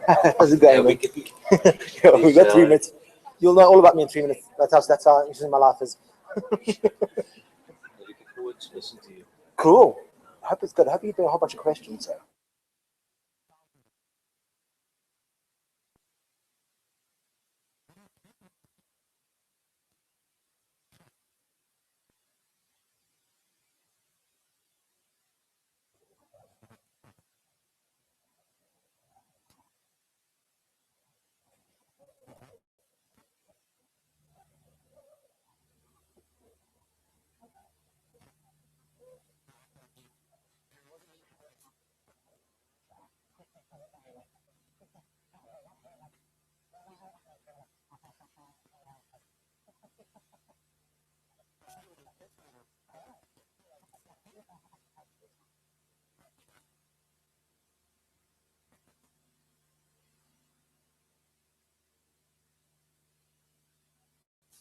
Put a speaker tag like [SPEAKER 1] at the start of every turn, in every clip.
[SPEAKER 1] How's it going, man? Yeah, we've got 3 minutes. You'll know all about me in 3 minutes. That's how interesting my life is.
[SPEAKER 2] Looking forward to listen to you.
[SPEAKER 1] Cool. I hope it's good. I hope you're doing a whole bunch of questions.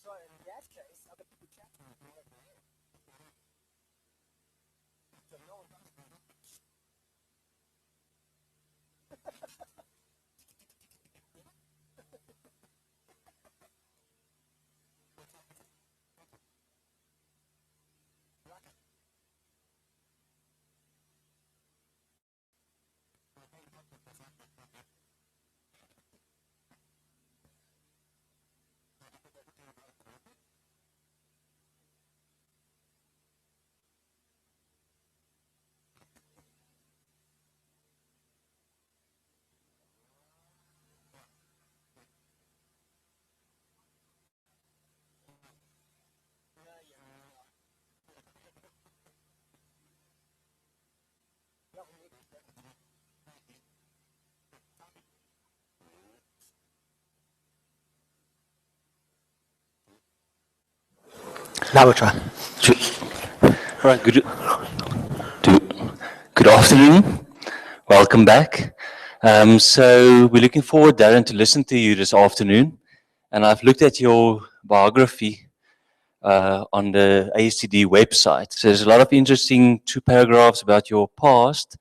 [SPEAKER 1] So in that case, other people chatting. Now we'll try.
[SPEAKER 2] All right, good afternoon. Welcome back. So we're looking forward, Darren, to listen to you this afternoon. And I've looked at your biography on the ASTD website. So there's a lot of interesting 2 paragraphs about your past.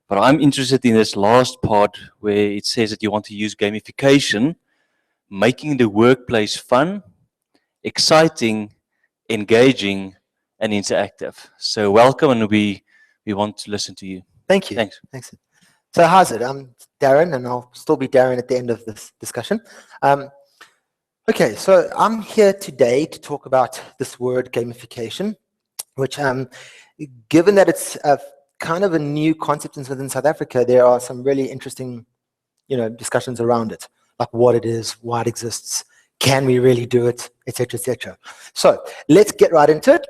[SPEAKER 2] But I'm interested in this last part where it says that you want to use gamification, making the workplace fun, exciting, engaging, and interactive. So welcome, and we want to listen to you.
[SPEAKER 1] Thank you.
[SPEAKER 2] Thanks.
[SPEAKER 1] So how's it? I'm Darren, and I'll still be Darren at the end of this discussion. Okay, so I'm here today to talk about this word gamification, which given that it's kind of a new concept within South Africa, there are some really interesting, discussions around it, like what it is, why it exists, can we really do it, etc., etc. So let's get right into it.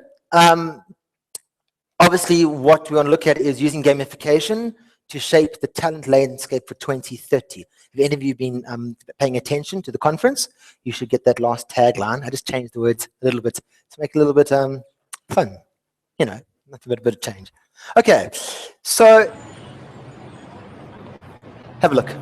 [SPEAKER 1] Obviously, what we want to look at is using gamification to shape the talent landscape for 2030. If any of you have been paying attention to the conference, you should get that last tagline. I just changed the words a little bit to make it a little bit fun. That's a bit of change. Okay, so have a look.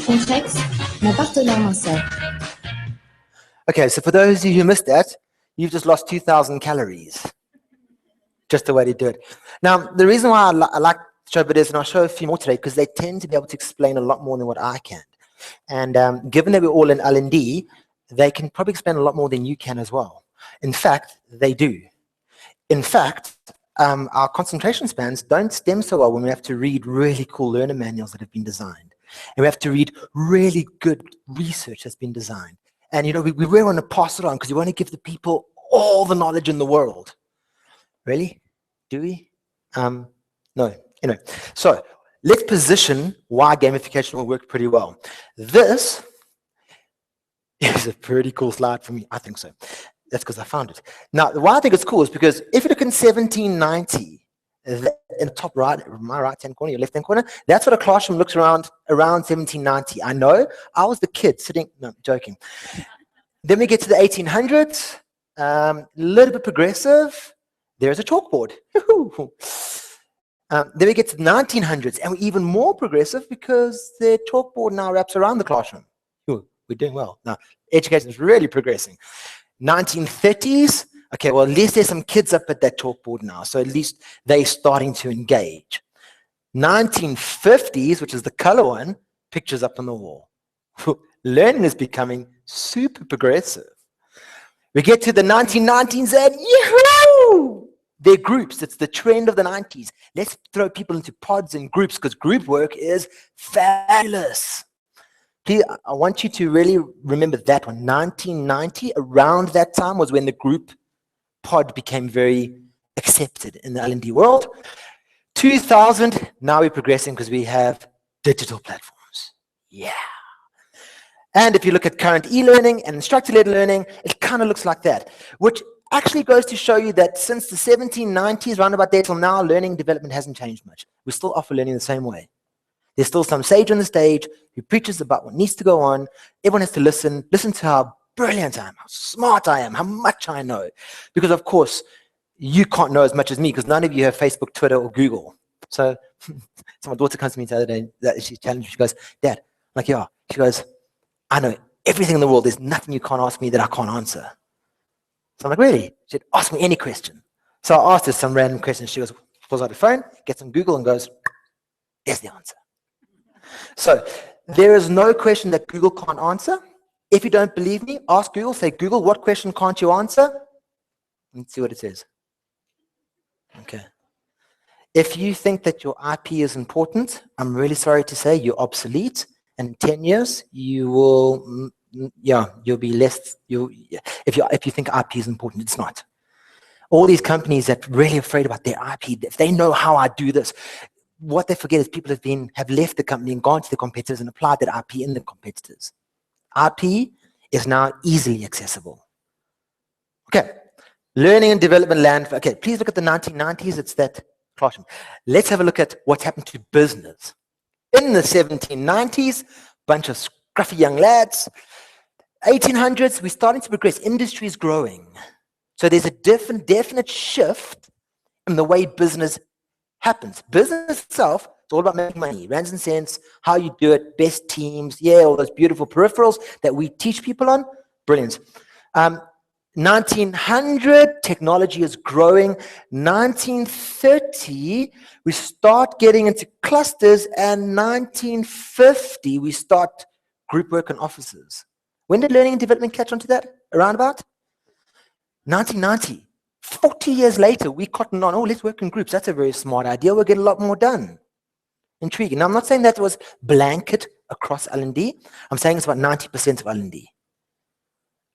[SPEAKER 3] Contexte, mon partenaire m'enseigne.
[SPEAKER 1] Okay, so for those of you who missed that, you've just lost 2,000 calories. Just the way to do it. Now, the reason why I like to show videos, and I'll show a few more today, because they tend to be able to explain a lot more than what I can. And given that we're all in L&D, they can probably explain a lot more than you can as well. In fact, they do. In fact, our concentration spans don't stem so well when we have to read really cool learner manuals that have been designed. And we have to read really good research that's been designed. And, you know, we really want to pass it on because we want to give the people all the knowledge in the world. Really? Do we? No. Anyway, so let's position why gamification will work pretty well. This is a pretty cool slide for me. I think so. That's because I found it. Now, why I think it's cool is because if you look in 1790, in the top right, my right-hand corner, your left-hand corner, that's what a classroom looks around 1790. I know, I was the kid sitting, no, I'm joking. Then we get to the 1800s, a little bit progressive. There's a chalkboard. Then we get to the 1900s, and we're even more progressive because the chalkboard now wraps around the classroom. Ooh, we're doing well. Now, education is really progressing. 1930s, okay, well, at least there's some kids up at that chalkboard now, so at least they're starting to engage. 1950s, which is the color one, pictures up on the wall. Learning is becoming super progressive. We get to the 1990s and yahoo! They're groups. It's the trend of the 90s. Let's throw people into pods and groups because group work is fabulous. Please, I want you to really remember that one. 1990, around that time was when the group pod became very accepted in the L&D world. 2000, now we're progressing because we have digital platforms. Yeah. And if you look at current e-learning and instructor-led learning, it kind of looks like that, which actually goes to show you that since the 1790s, round about there till now, learning development hasn't changed much. We still offer learning the same way. There's still some sage on the stage who preaches about what needs to go on. Everyone has to listen to how brilliant I am, how smart I am, how much I know. Because, of course, you can't know as much as me because none of you have Facebook, Twitter, or Google. So my daughter comes to me the other day, she's challenged, she goes, Dad, I'm like, yeah. She goes, I know everything in the world. There's nothing you can't ask me that I can't answer. So I'm like, really? She said, ask me any question. So I asked her some random questions. She goes, pulls out her phone, gets on Google and goes, there's the answer. So there is no question that Google can't answer. If you don't believe me, ask Google. Say, Google, what question can't you answer? Let's see what it says. Okay. If you think that your IP is important, I'm really sorry to say you're obsolete. And in 10 years, you will, you'll be less, if you think IP is important, it's not. All these companies that are really afraid about their IP, if they know how I do this, what they forget is people have left the company and gone to the competitors and applied that IP in the competitors. IP is now easily accessible. Okay, learning and development land. Okay, please look at the 1990s. It's that classroom. Let's have a look at what's happened to business. In the 1790s, bunch of scruffy young lads. 1800s, we're starting to progress. Industry is growing. So there's a definite shift in the way business happens. Business itself, it's all about making money, rands and cents, how you do it, best teams, yeah, all those beautiful peripherals that we teach people on. Brilliant. 1900, technology is growing. 1930, we start getting into clusters, and 1950, we start group work and offices. When did learning and development catch on to that? Around about? 1990. 40 years later, we cottoned on, oh, let's work in groups. That's a very smart idea. We'll get a lot more done. Intriguing. Now, I'm not saying that was blanket across L&D. I'm saying it's about 90% of L&D.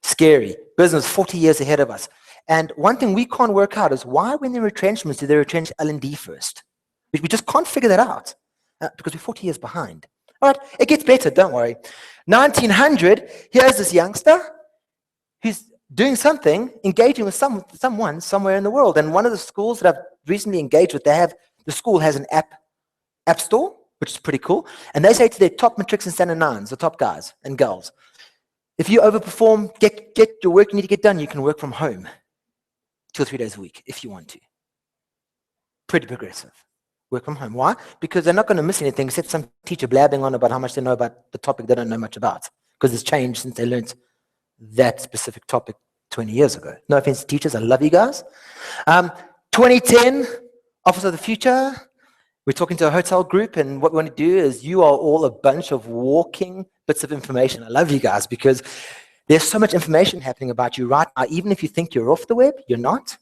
[SPEAKER 1] Scary. Business 40 years ahead of us. And one thing we can't work out is why, when there are retrenchments, do they retrench L&D first? We just can't figure that out because we're 40 years behind. All right, it gets better, don't worry. 1900, here's this youngster who's doing something, engaging with someone somewhere in the world. And one of the schools that I've recently engaged with, the school has an app store, which is pretty cool. And they say to their top matrics and standard nines, the top guys and girls, if you overperform, get your work you need to get done, you can work from home 2 or 3 days a week if you want to. Pretty progressive. work from home. Why? Because they're not going to miss anything except some teacher blabbing on about how much they know about the topic they don't know much about, because it's changed since they learned that specific topic 20 years ago. No offense to teachers, I love you guys. 2010, Office of the Future. We're talking to a hotel group, and what we want to do is you are all a bunch of walking bits of information. I love you guys because there's so much information happening about you right now. Even if you think you're off the web, you're not.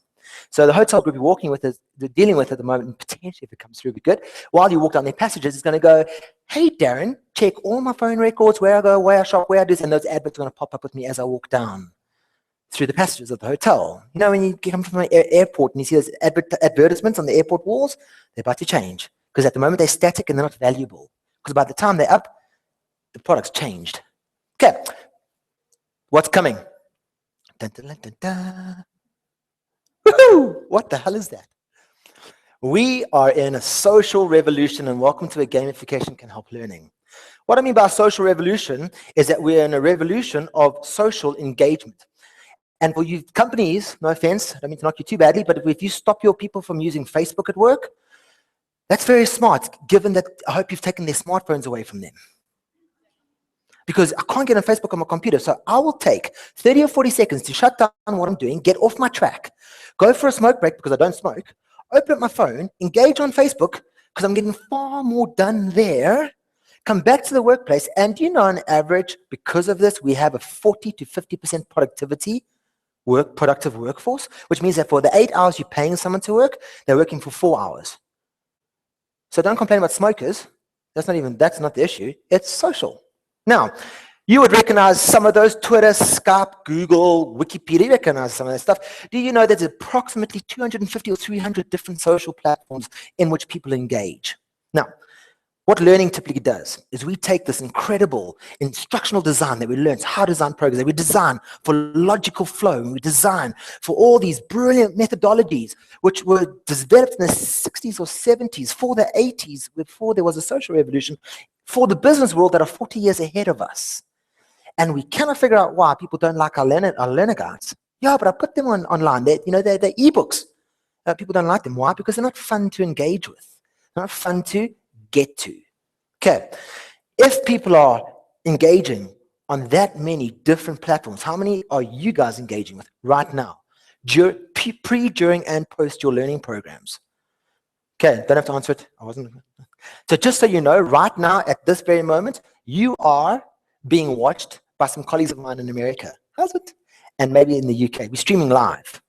[SPEAKER 1] So the hotel group you're walking with, they're dealing with at the moment, and potentially if it comes through, it'd be good. While you walk down their passages, it's going to go, hey, Darren, check all my phone records, where I go, where I shop, where I do this, and those adverts are going to pop up with me as I walk down through the passages of the hotel. You know, when you come from an airport and you see those advertisements on the airport walls, they're about to change. Because at the moment they're static and they're not valuable. Because by the time they're up, the product's changed. Okay, what's coming? Dun, dun, dun, dun, dun. Woohoo! What the hell is that? We are in a social revolution, and welcome to a Gamification Can Help Learning. What I mean by social revolution is that we're in a revolution of social engagement. And for you companies, no offense, I don't mean to knock you too badly, but if you stop your people from using Facebook at work, that's very smart, given that I hope you've taken their smartphones away from them. Because I can't get on Facebook on my computer, so I will take 30 or 40 seconds to shut down what I'm doing, get off my track, go for a smoke break because I don't smoke, open up my phone, engage on Facebook because I'm getting far more done there, come back to the workplace, and you know, on average, because of this, we have a 40 to 50% productive workforce, which means that for the 8 hours you're paying someone to work, they're working for 4 hours. So don't complain about smokers. That's not the issue. It's social. Now, you would recognize some of those: Twitter, Skype, Google, Wikipedia. You recognize some of that stuff. Do you know there's approximately 250 or 300 different social platforms in which people engage? Now, what learning typically does is we take this incredible instructional design that we learned, how to design programs, that we design for logical flow, and we design for all these brilliant methodologies which were developed in the 60s or 70s, for the 80s, before there was a social revolution, for the business world that are 40 years ahead of us. And we cannot figure out why people don't like our learner guides. Yeah, but I put them online. They're ebooks. People don't like them. Why? Because they're not fun to engage with. They're not fun to get to. Okay, if people are engaging on that many different platforms, how many are you guys engaging with right now? Pre, during, and post your learning programs. Okay, don't have to answer it. So just so you know, right now, at this very moment, you are being watched by some colleagues of mine in America. How's it? And maybe in the UK. We're streaming live.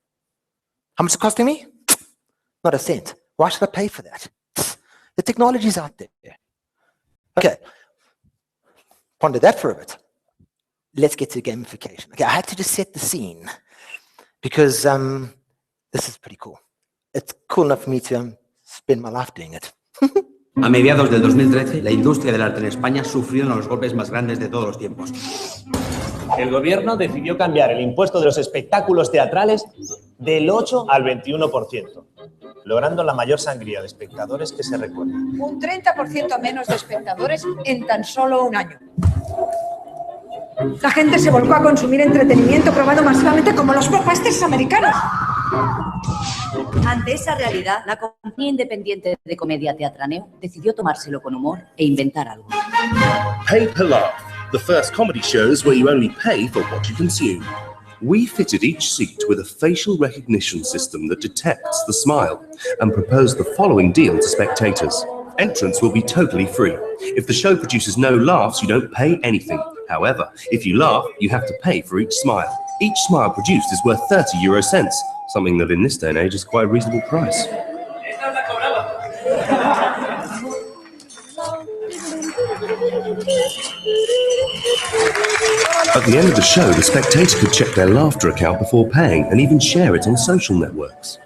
[SPEAKER 1] How much is it costing me? Not a cent. Why should I pay for that? The technology's out there. Okay, ponder that for a bit. Let's get to gamification. Okay, I had to just set the scene because this is pretty cool. It's cool enough for me to spend my life doing it.
[SPEAKER 4] A mediados del 2013, la industria del arte en España sufrió uno de los golpes más grandes de todos los tiempos.
[SPEAKER 5] El gobierno decidió cambiar el impuesto de los espectáculos teatrales del 8 al 21%, logrando la mayor sangría de espectadores que se recuerda.
[SPEAKER 6] Un 30% menos de espectadores en tan solo un año. La gente se volcó a consumir entretenimiento probado masivamente como los blockbusters americanos.
[SPEAKER 7] Ante esa realidad, la compañía independiente de comedia Teatraneo decidió tomárselo con humor e inventar algo.
[SPEAKER 8] Pay per laugh, the first comedy shows where you only pay for what you consume. We fitted each seat with a facial recognition system that detects the smile and proposed the following deal to spectators. Entrance will be totally free. If the show produces no laughs, you don't pay anything. However, if you laugh, you have to pay for each smile. Each smile produced is worth 30 euro cents, something that in this day and age is quite a reasonable price. At the end of the show, the spectator could check their laughter account before paying and even share it on social networks.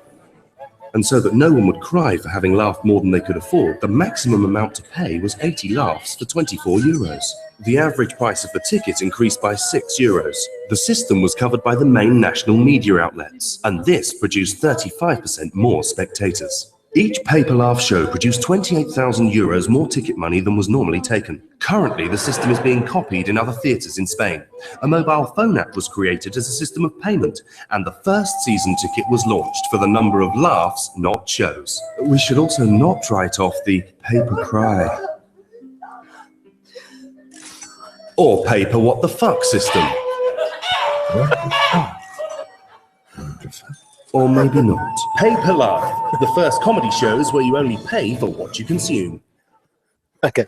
[SPEAKER 8] And so that no one would cry for having laughed more than they could afford, the maximum amount to pay was 80 laughs for 24 euros. The average price of the ticket increased by 6 euros. The system was covered by the main national media outlets, and this produced 35% more spectators. Each Paper Laugh show produced €28,000 more ticket money than was normally taken. Currently, the system is being copied in other theatres in Spain. A mobile phone app was created as a system of payment, and the first season ticket was launched for the number of laughs, not shows. We should also not write off the paper cry or paper what the fuck system. Or maybe not. Paper Laugh, the first comedy shows where you only pay for what you consume.
[SPEAKER 1] Okay.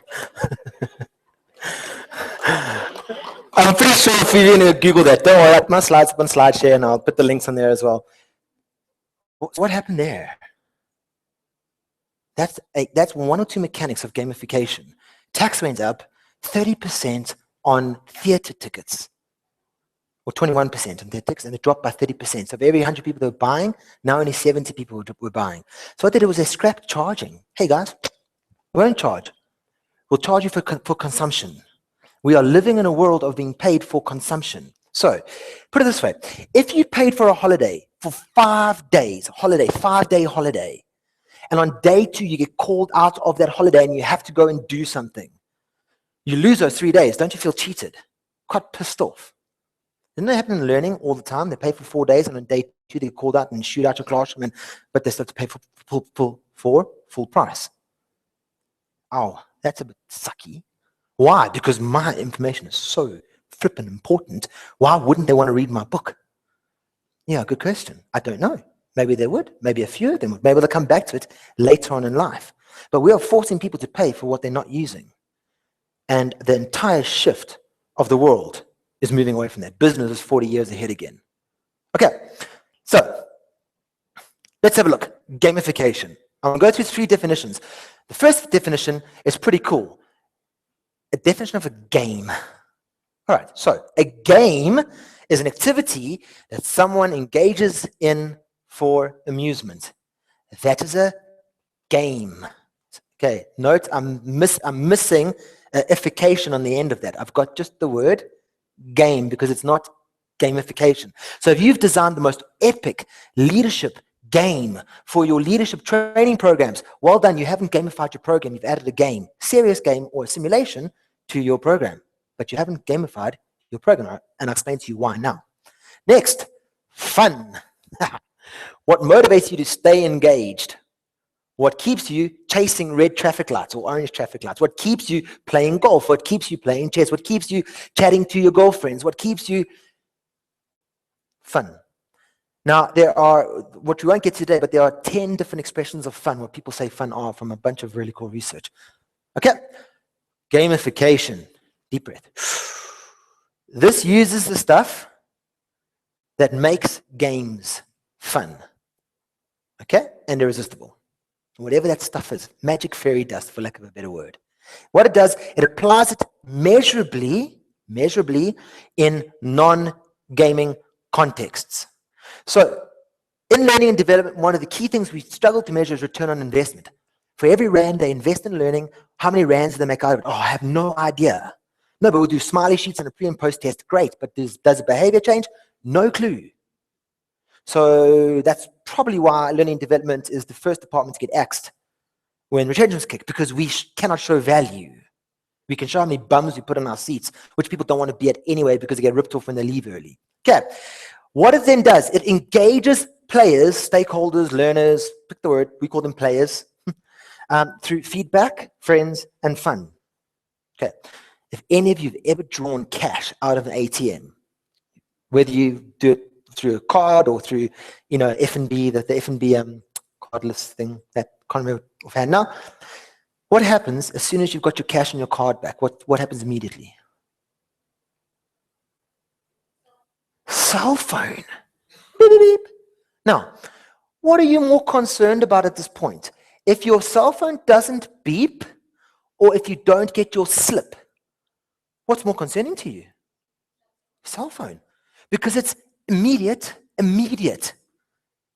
[SPEAKER 1] I'm pretty sure if you're going to Google that, don't worry, my slides up on SlideShare and I'll put the links on there as well. What happened there? That's one or two mechanics of gamification. Tax went up 30% on theatre tickets, or 21% on theatre tickets, and it dropped by 30%. So for every 100 people that were buying, now only 70 people were buying. So what they did was they scrapped charging. Hey guys, we won't charge. We'll charge you for consumption. We are living in a world of being paid for consumption. So put it this way. If you paid for a holiday for 5 days, 5-day holiday, and on day 2 you get called out of that holiday and you have to go and do something, you lose those 3 days. Don't you feel cheated? Quite pissed off. Doesn't that happen in learning all the time? They pay for 4 days and on day 2 they get called out and shoot out your classroom, but they still have to pay for full price. Oh, that's a bit sucky. Why? Because my information is so flippin' important. Why wouldn't they want to read my book? Yeah, good question. I don't know. Maybe they would. Maybe a few of them would. Maybe they'll come back to it later on in life. But we are forcing people to pay for what they're not using. And the entire shift of the world is moving away from that. Business is 40 years ahead again. Okay, so let's have a look. Gamification. I'm going to go through 3 definitions. The first definition is pretty cool. A definition of a game. All right, so a game is an activity that someone engages in for amusement. That is a game. Okay, note I'm missing ification on the end of that. I've got just the word game because it's not gamification. So if you've designed the most epic leadership game for your leadership training programs, well done. You haven't gamified your program. You've added a game, serious game or a simulation to your program, but you haven't gamified your program. And I'll explain to you why now. Next, fun. What motivates you to stay engaged? What keeps you chasing red traffic lights or orange traffic lights? What keeps you playing golf? What keeps you playing chess? What keeps you chatting to your girlfriends? What keeps you fun? Now, there are, what we won't get today, but there are 10 different expressions of fun, what people say fun are from a bunch of really cool research. Okay, gamification. Deep breath. This uses the stuff that makes games fun. Okay, and irresistible. Whatever that stuff is, magic fairy dust, for lack of a better word. What it does, it applies it measurably in non-gaming contexts. So in learning and development, one of the key things we struggle to measure is return on investment. For every rand they invest in learning, how many rands do they make out of it? Oh, I have no idea. No, but we'll do smiley sheets and a pre and post test. Great, but does the behavior change? No clue. So that's probably why learning and development is the first department to get axed when retention's kicked, because we cannot show value. We can show how many bums we put on our seats, which people don't want to be at anyway because they get ripped off when they leave early. Okay, what it then does, it engages players, stakeholders, learners, pick the word, we call them players, through feedback, friends, and fun. Okay, if any of you have ever drawn cash out of an ATM, whether you do it through a card or through, you know, F&B, the F&B cardless thing that I can't remember offhand now. What happens as soon as you've got your cash and your card back? What happens immediately? Cell phone. Beep, beep, beep. Now, what are you more concerned about at this point? If your cell phone doesn't beep or if you don't get your slip, what's more concerning to you? Cell phone. Because it's immediate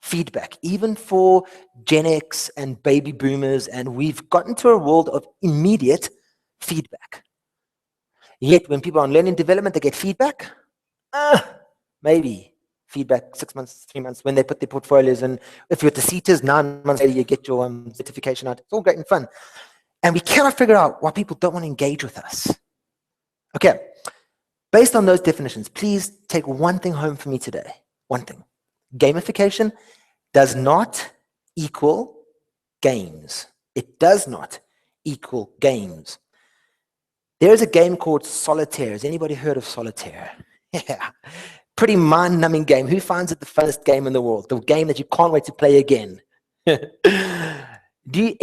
[SPEAKER 1] feedback, even for Gen X and baby boomers, and we've gotten to a world of immediate feedback. Yet when people are on learning development, they get feedback. Maybe feedback 6 months, 3 months when they put their portfolios in. If you're at the seaters, 9 months later, you get your certification out. It's all great and fun. And we cannot figure out why people don't want to engage with us. Okay, based on those definitions, please take one thing home for me today. One thing. Gamification does not equal games. It does not equal games. There is a game called Solitaire. Has anybody heard of Solitaire? Yeah. Pretty mind-numbing game. Who finds it the funnest game in the world? The game that you can't wait to play again.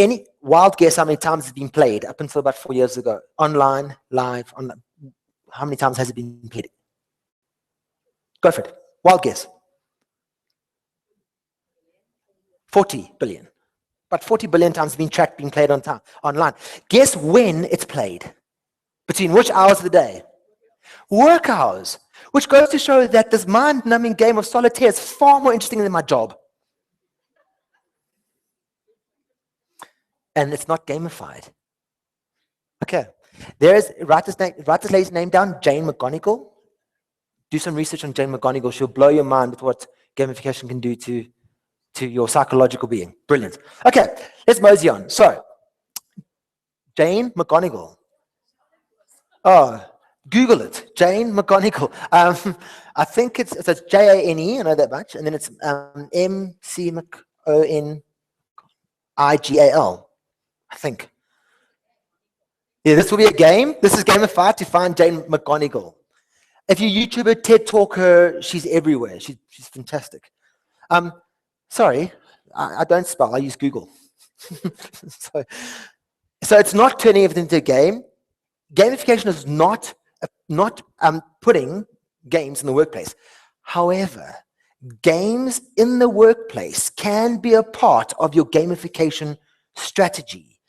[SPEAKER 1] Any wild guess how many times it's been played up until about 4 years ago? Online, live, online. How many times has it been played? Go for it. Wild guess. 40 billion. About 40 billion times it's been tracked, being played online. Guess when it's played? Between which hours of the day? Work hours. Which goes to show that this mind-numbing game of solitaire is far more interesting than my job. And it's not gamified. Okay. Write this lady's name down, Jane Mcgonigal. Do some research on Jane Mcgonigal. She'll blow your mind with what gamification can do to your psychological being. Brilliant. Okay, let's mosey on. So, Jane Mcgonigal. Oh, Google it. Jane Mcgonigal. I think it's Jane, I know that much, and then it's Mcgonigal, I think. Yeah, this will be a game. This is gamified to find Jane Mcgonigal. If you YouTube her, TED Talk her, she's everywhere. She's fantastic. Sorry, I don't spell. I use Google. So it's not turning everything into a game. Gamification is not putting games in the workplace. However, games in the workplace can be a part of your gamification strategy.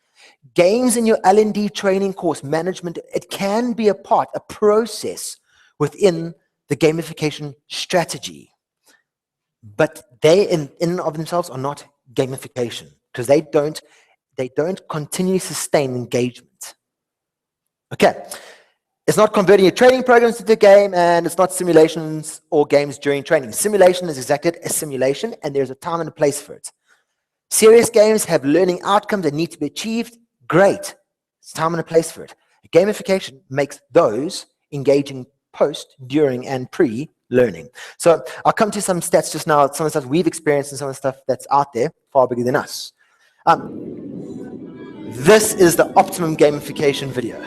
[SPEAKER 1] Games in your L&D training course, management, it can be a process within the gamification strategy. But they in and of themselves are not gamification because they don't continually sustain engagement. Okay. It's not converting your training programs into a game, and it's not simulations or games during training. Simulation is exactly a simulation, and there's a time and a place for it. Serious games have learning outcomes that need to be achieved. Great. It's time and a place for it. Gamification makes those engaging post, during, and pre-learning. So I'll come to some stats just now, some of the stuff we've experienced and some of the stuff that's out there, far bigger than us. This is the optimum gamification video.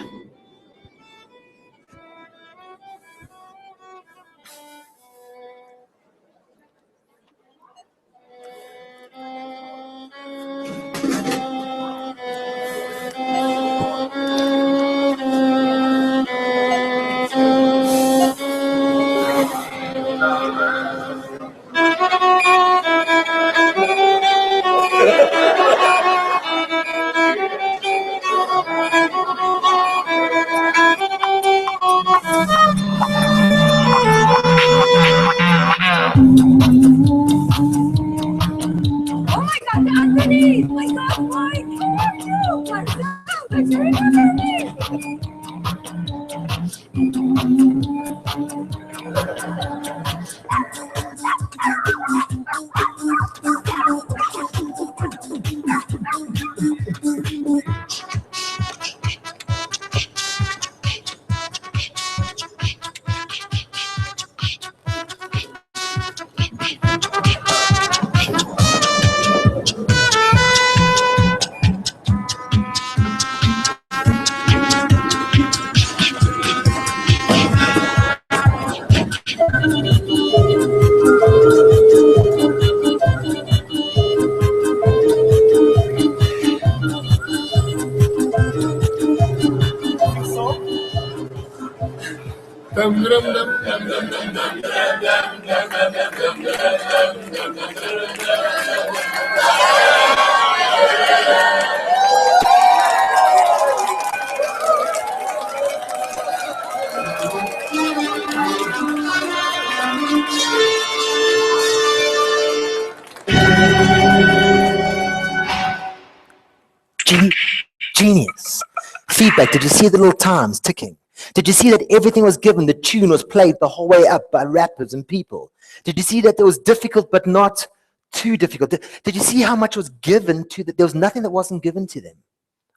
[SPEAKER 1] Genius. Feedback. Did you see the little times ticking? Did you see that everything was given? The tune was played the whole way up by rappers and people. Did you see that it was difficult but not too difficult? Did you see how much was given to them? There was nothing that wasn't given to them.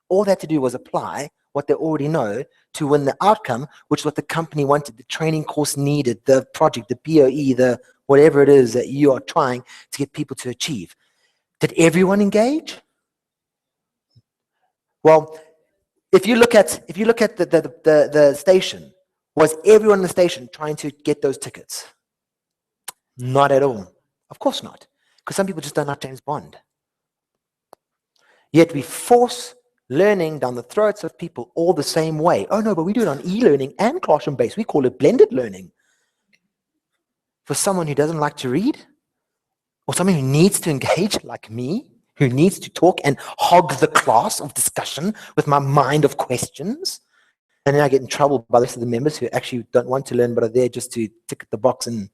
[SPEAKER 1] All they had to do was apply what they already know to win the outcome, which is what the company wanted, the training course needed, the project, the POE, the whatever it is that you are trying to get people to achieve. Did everyone engage? Well, if you look at the station, was everyone in the station trying to get those tickets? Not at all. Of course not. Because some people just don't like James Bond. Yet we force learning down the throats of people all the same way. Oh no, but we do it on e-learning and classroom-based. We call it blended learning. For someone who doesn't like to read, or someone who needs to engage like me, who needs to talk and hog the class of discussion with my mind of questions, and then I get in trouble by the rest of the members who actually don't want to learn but are there just to tick the box and,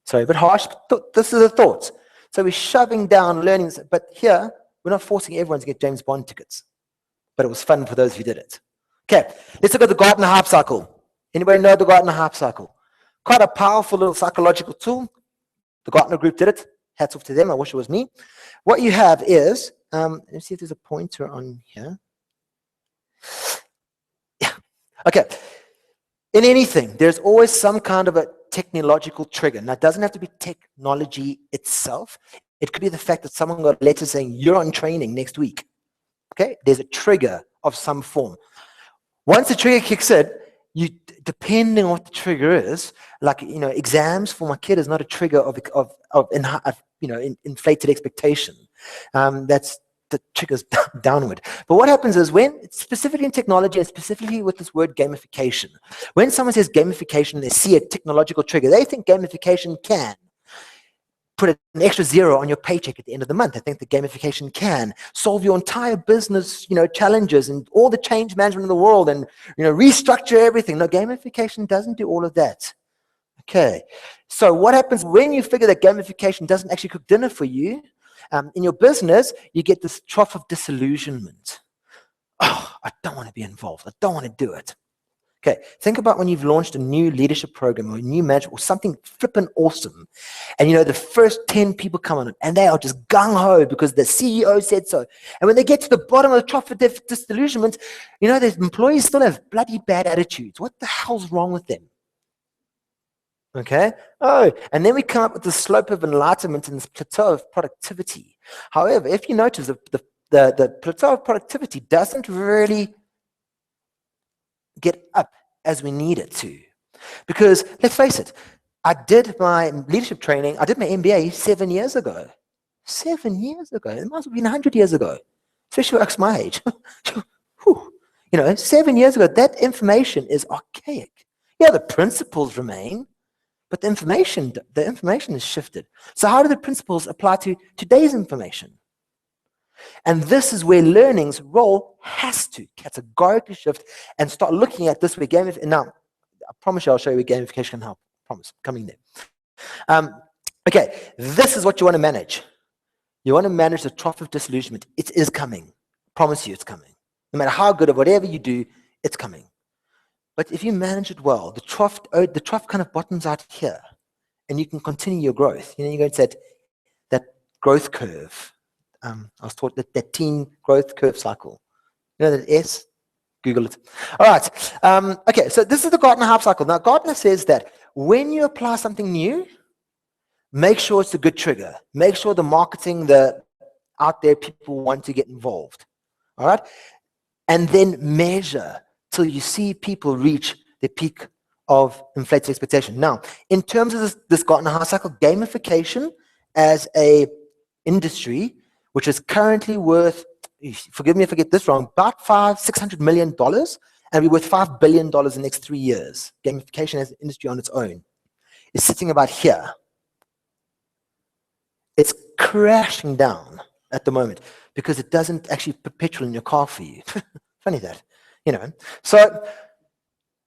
[SPEAKER 1] sorry, a bit harsh, but this is the thoughts. So we're shoving down learning, but here, we're not forcing everyone to get James Bond tickets. But it was fun for those who did it. Okay, let's look at the Gartner hype cycle. Anybody know the Gartner hype cycle? Quite a powerful little psychological tool. The Gartner group did it. Hats off to them. I wish it was me. What you have is, let's see if there's a pointer on here. Yeah, okay. In anything, there's always some kind of a technological trigger. Now, it doesn't have to be technology itself. It could be the fact that someone got a letter saying, you're on training next week. Okay, there's a trigger of some form. Once the trigger kicks in, you, depending on what the trigger is, like, you know, exams for my kid is not a trigger of inflated expectation. That's the triggers downward. But what happens is when, specifically in technology and specifically with this word gamification, when someone says gamification, they see a technological trigger, they think gamification can put an extra zero on your paycheck at the end of the month. I think that gamification can solve your entire business, challenges and all the change management in the world and, restructure everything. No, gamification doesn't do all of that. Okay. So what happens when you figure that gamification doesn't actually cook dinner for you, in your business, you get this trough of disillusionment. Oh, I don't want to be involved. I don't want to do it. Okay, think about when you've launched a new leadership program or a new management or something flippin' awesome. And the first 10 people come on it and they are just gung-ho because the CEO said so. And when they get to the bottom of the trough of disillusionment, the employees still have bloody bad attitudes. What the hell's wrong with them? Okay? Oh, and then we come up with the slope of enlightenment and this plateau of productivity. However, if you notice, the plateau of productivity doesn't really get up as we need it to. Because let's face it, I did my leadership training, I did my MBA 7 years ago. 7 years ago. It must have been 100 years ago, especially for my age. 7 years ago, that information is archaic. Yeah, the principles remain, but the information is shifted. So how do the principles apply to today's information? And this is where learning's role has to categorically shift and start looking at this way. Now, I promise you I'll show you where gamification can help. Promise, coming there. Okay, this is what you want to manage. You want to manage the trough of disillusionment. It is coming. Promise you it's coming. No matter how good of whatever you do, it's coming. But if you manage it well, the trough kind of bottoms out here, and you can continue your growth. You go into that growth curve. I was taught that teen growth curve cycle. That S? Google it. All right. Okay, so this is the Gartner hype cycle. Now, Gartner says that when you apply something new, make sure it's a good trigger. Make sure the marketing, out there, people want to get involved. All right? And then measure till you see people reach the peak of inflated expectation. Now, in terms of this Gartner hype cycle, gamification as a industry, which is currently worth, forgive me if I get this wrong, about $600 million, and be worth $5 billion in the next 3 years. Gamification as an industry on its own is sitting about here. It's crashing down at the moment because it doesn't actually put petrol in your car for you. Funny that, So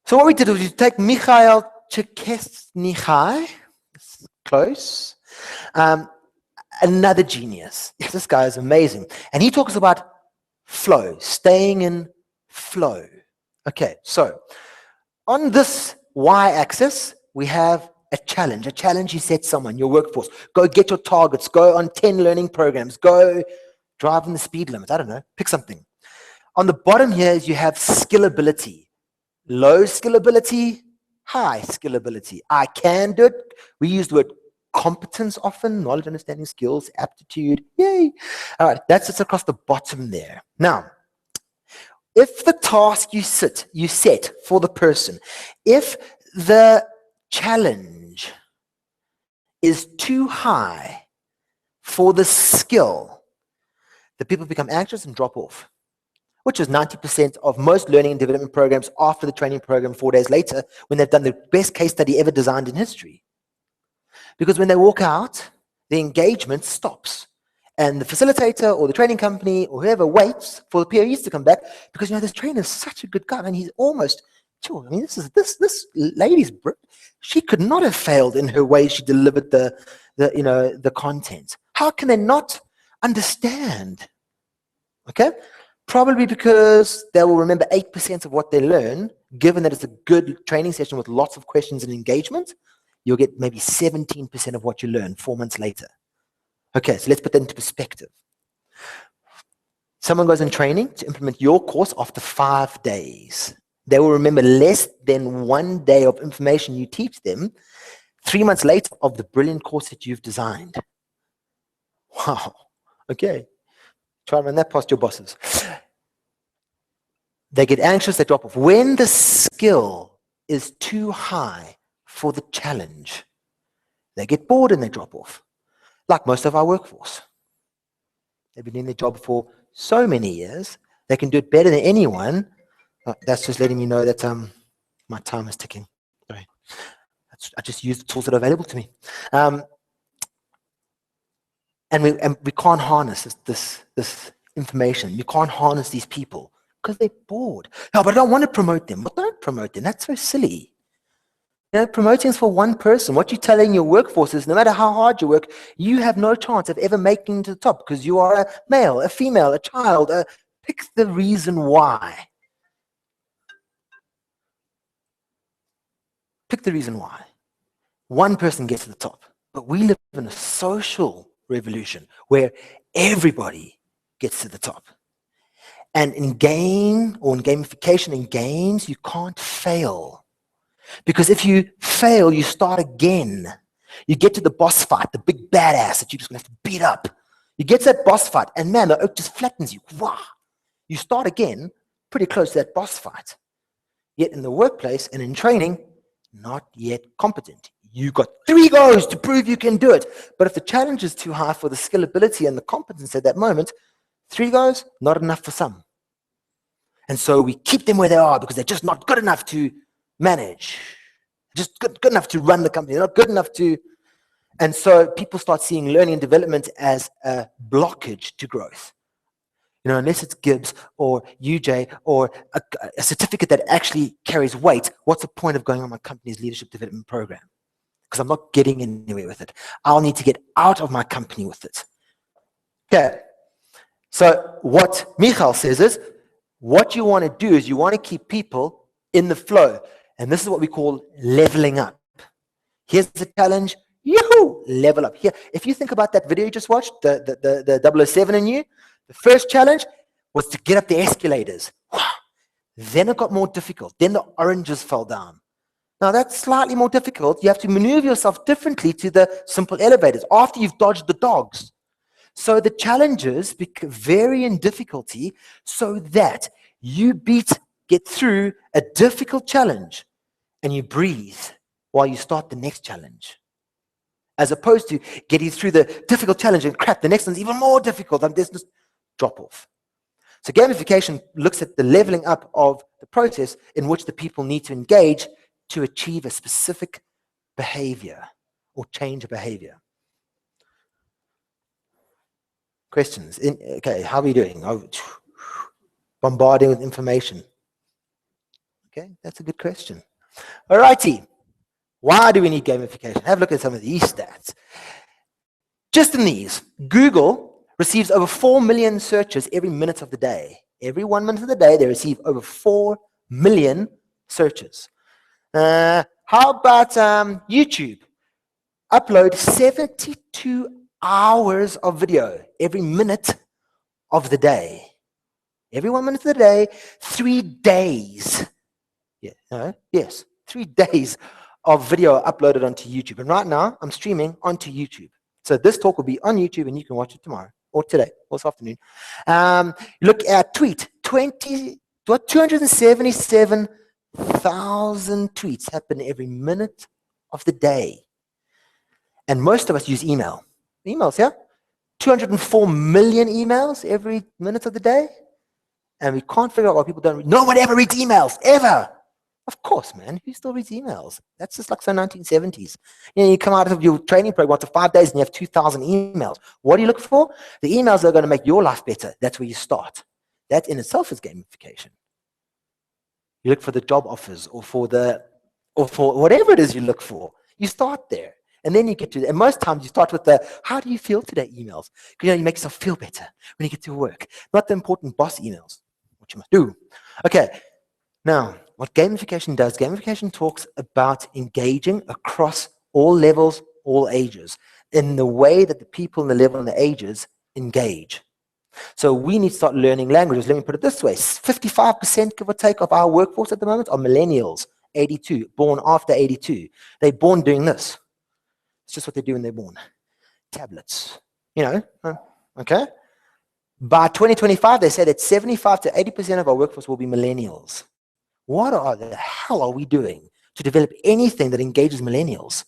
[SPEAKER 1] what we did was we take Mikhail Csikszentmihalyi, close, another genius. Yes, this guy is amazing. And he talks about flow, staying in flow. Okay, so On this y-axis, we have a challenge. A challenge you set someone, your workforce. Go get your targets. Go on 10 learning programs. Go drive in the speed limit. I don't know. Pick something. On the bottom here is you have skillability. Low skillability, high skillability. I can do it. We use the word competence often. Knowledge, understanding, skills, aptitude. Yay. All right. That sits across the bottom there. Now, if the task you set for the person, if the challenge is too high for the skill, the people become anxious and drop off, which is 90% of most learning and development programs after the training program 4 days later, when they've done the best case study ever designed in history. Because when they walk out, the engagement stops. And the facilitator or the training company or whoever waits for the POEs to come back because, this trainer is such a good guy. And he's almost, sure, this lady's, she could not have failed in her way she delivered the content. How can they not understand? Okay? Probably because they will remember 8% of what they learn, given that it's a good training session with lots of questions and engagement. You'll get maybe 17% of what you learn 4 months later. Okay, so let's put that into perspective. Someone goes in training to implement your course after 5 days. They will remember less than 1 day of information you teach them 3 months later of the brilliant course that you've designed. Wow. Okay. Try and run that past your bosses. They get anxious, they drop off. When the skill is too high for the challenge, they get bored and they drop off. Like most of our workforce. They've been doing their job for so many years, they can do it better than anyone. That's just letting me know that my time is ticking. Sorry. I just use the tools that are available to me. And we can't harness this information. We can't harness these people because they're bored. No, but I don't want to promote them. Well, don't promote them. That's so silly. Promoting is for one person. What you're telling your workforce is no matter how hard you work, you have no chance of ever making it to the top because you are a male, a female, a child. Pick the reason why. Pick the reason why. One person gets to the top. But we live in a social revolution where everybody gets to the top. And in gamification, in games, you can't fail. Because if you fail, you start again. You get to the boss fight, the big badass that you're just going to have to beat up. You get to that boss fight, and man, the oak just flattens you. Wow. You start again, pretty close to that boss fight. Yet in the workplace and in training, not yet competent. You got 3 goes to prove you can do it. But if the challenge is too high for the skillability and the competence at that moment, 3 goes, not enough for some. And so we keep them where they are because they're just not good enough to manage, just good enough to run the company. They're not good enough to, and so people start seeing learning and development as a blockage to growth. Unless it's Gibbs or UJ or a certificate that actually carries weight, what's the point of going on my company's leadership development program? Because I'm not getting anywhere with it. I'll need to get out of my company with it. Okay. So what Michal says is, what you want to do is you want to keep people in the flow. And this is what we call leveling up. Here's the challenge. Yoo-hoo! Level up. Here, if you think about that video you just watched, the 007 in you, the first challenge was to get up the escalators. Then it got more difficult. Then the oranges fell down. Now that's slightly more difficult. You have to maneuver yourself differently to the simple elevators after you've dodged the dogs. So the challenges vary in difficulty so that you get through a difficult challenge and you breathe while you start the next challenge. As opposed to getting through the difficult challenge and crap, the next one's even more difficult and there's just drop off. So gamification looks at the leveling up of the process in which the people need to engage to achieve a specific behavior or change a behavior. Questions? Okay, how are we doing? Bombarding with information. Okay, that's a good question. All righty. Why do we need gamification? Have a look at some of these stats. Just in these, Google receives over 4 million searches every minute of the day. Every 1 minute of the day, they receive over 4 million searches. How about YouTube? Upload 72 hours of video every minute of the day. Every 1 minute of the day, 3 days. Yeah, yes, 3 days of video uploaded onto YouTube. And right now, I'm streaming onto YouTube. So this talk will be on YouTube, and you can watch it tomorrow, or today, or this afternoon. Look at tweet. 277,000 tweets happen every minute of the day. And most of us use email. Emails, yeah? 204 million emails every minute of the day. And we can't figure out why people don't read. No one ever reads emails, ever. Of course, man. Who still reads emails? That's just like the 1970s. You come out of your training program after 5 days and you have 2,000 emails. What do you look for? The emails that are going to make your life better. That's where you start. That in itself is gamification. You look for the job offers or for whatever it is you look for. You start there. And then you get to, and most times you start with the, how do you feel today emails? Because you make yourself feel better when you get to work. Not the important boss emails, what you must do. Okay, now, what gamification does, gamification talks about engaging across all levels, all ages, in the way that the people in the level and the ages engage. So we need to start learning languages. Let me put it this way. 55%, give or take, of our workforce at the moment are millennials, 82, born after 82. They're born doing this. It's just what they do when they're born. Tablets, okay? By 2025, they say that 75 to 80% of our workforce will be millennials. What the hell are we doing to develop anything that engages millennials?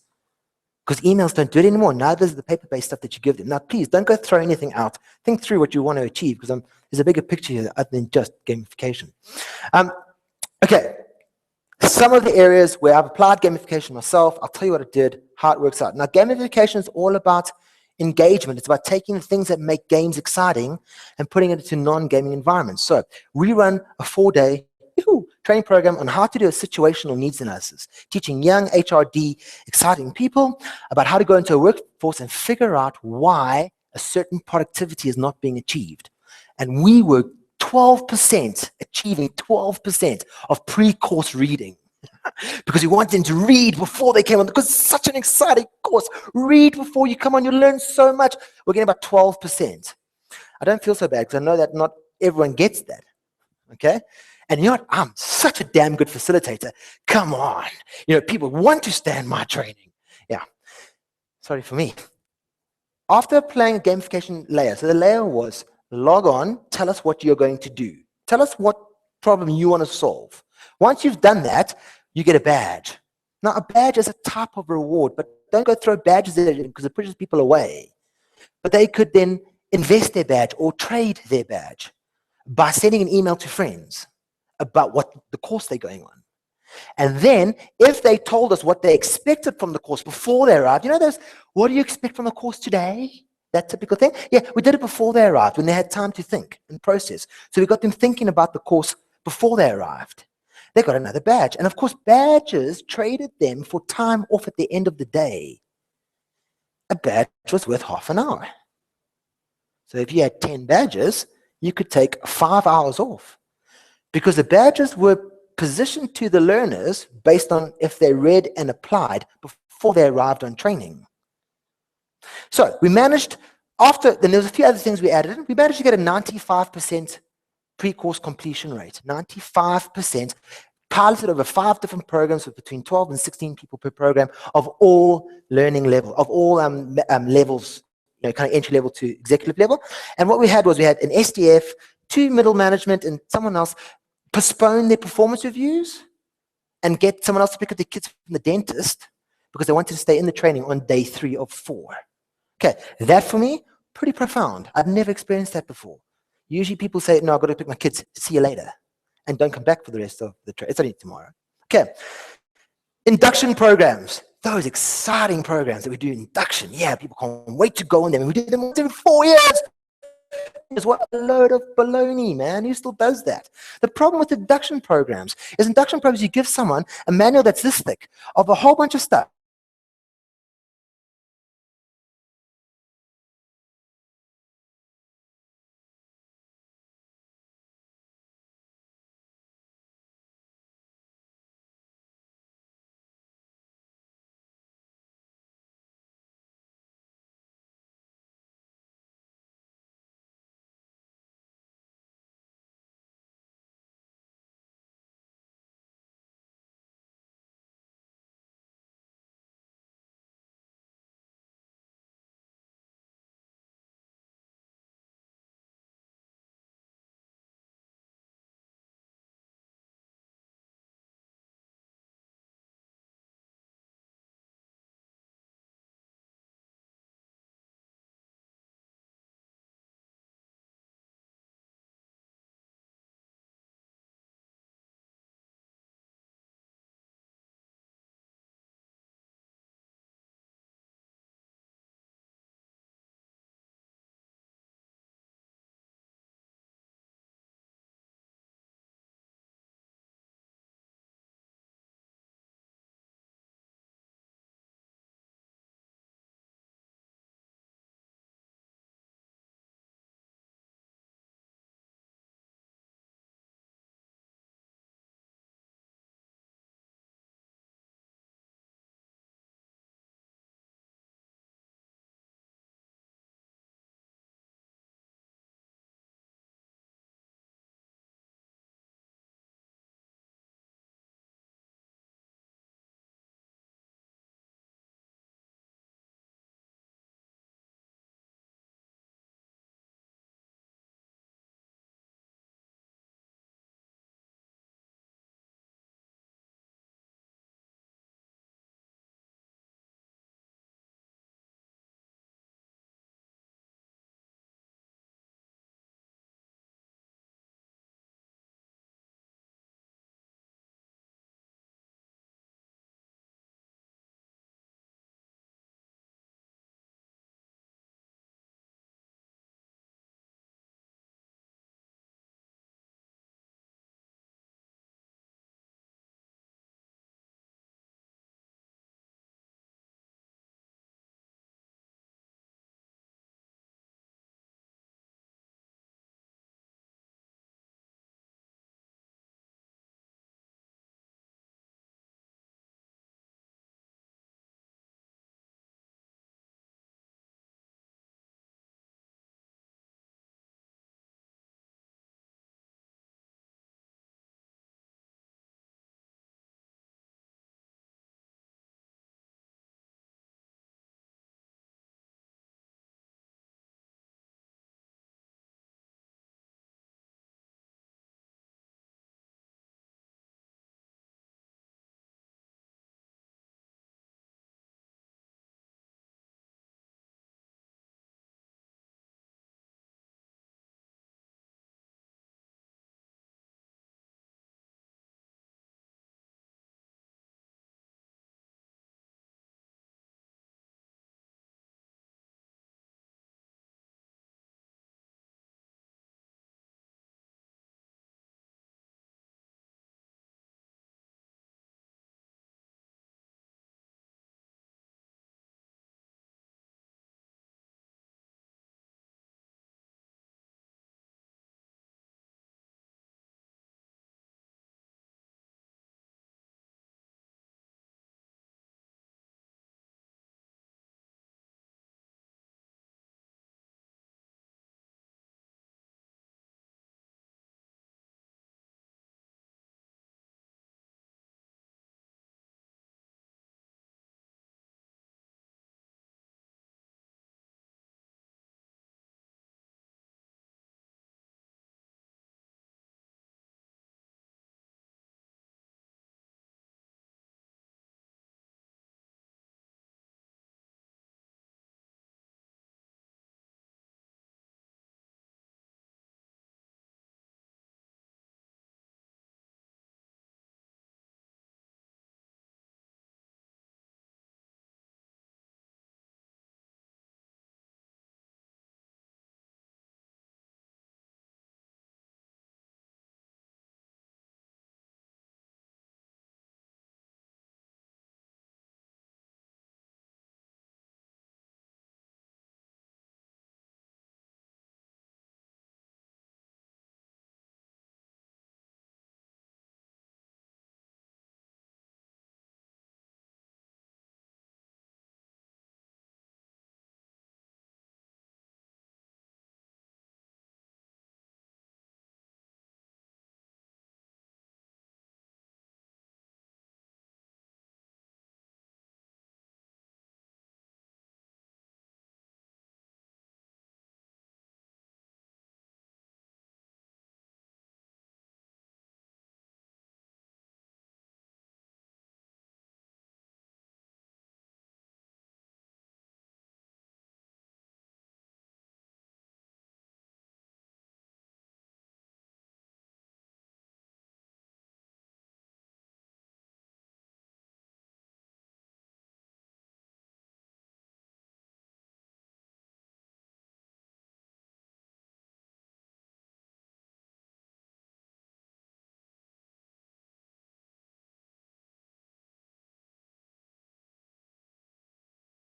[SPEAKER 1] Because emails don't do it anymore. Neither does the paper-based stuff that you give them. Now, please, don't go throw anything out. Think through what you want to achieve, because there's a bigger picture here other than just gamification. Okay. Some of the areas where I've applied gamification myself, I'll tell you what it did, how it works out. Now, gamification is all about engagement. It's about taking the things that make games exciting and putting it into non-gaming environments. So we run a 4-day training program on how to do a situational needs analysis, teaching young HRD exciting people about how to go into a workforce and figure out why a certain productivity is not being achieved. And we were 12%, achieving 12% of pre-course reading because we wanted them to read before they came on, because it's such an exciting course. Read before you come on, you learn so much. We're getting about 12%. I don't feel so bad because I know that not everyone gets that, okay? And you know what? I'm such a damn good facilitator. Come on. People want to stay in my training. Yeah. Sorry for me. After playing a gamification layer, so the layer was log on, tell us what you're going to do. Tell us what problem you want to solve. Once you've done that, you get a badge. Now, a badge is a type of reward, but don't go throw badges at it because it pushes people away. But they could then invest their badge or trade their badge by sending an email to friends about what the course they're going on. And then, if they told us what they expected from the course before they arrived, those, what do you expect from the course today? That typical thing. Yeah, we did it before they arrived, when they had time to think and process. So we got them thinking about the course before they arrived. They got another badge. And of course, badges traded them for time off at the end of the day. A badge was worth half an hour. So if you had 10 badges, you could take 5 hours off, because the badges were positioned to the learners based on if they read and applied before they arrived on training. So we managed, then there was a few other things we added. We managed to get a 95% pre-course completion rate. 95%, piloted over 5 different programs with between 12 and 16 people per program of all learning level, of all levels, kind of entry level to executive level. And what we had was we had an SDF, 2 middle management, and someone else postpone their performance reviews and get someone else to pick up their kids from the dentist because they wanted to stay in the training on day 3 of 4. Okay, that for me, pretty profound. I've never experienced that before. Usually people say, no, I've got to pick my kids, see you later, and don't come back for the rest of the training. It's only tomorrow. Okay, induction programs. Those exciting programs that we do, induction. Yeah, people can't wait to go on them. We did them once every 4 years. What a load of baloney, man. Who still does that? The problem with induction programs is you give someone a manual that's this thick of a whole bunch of stuff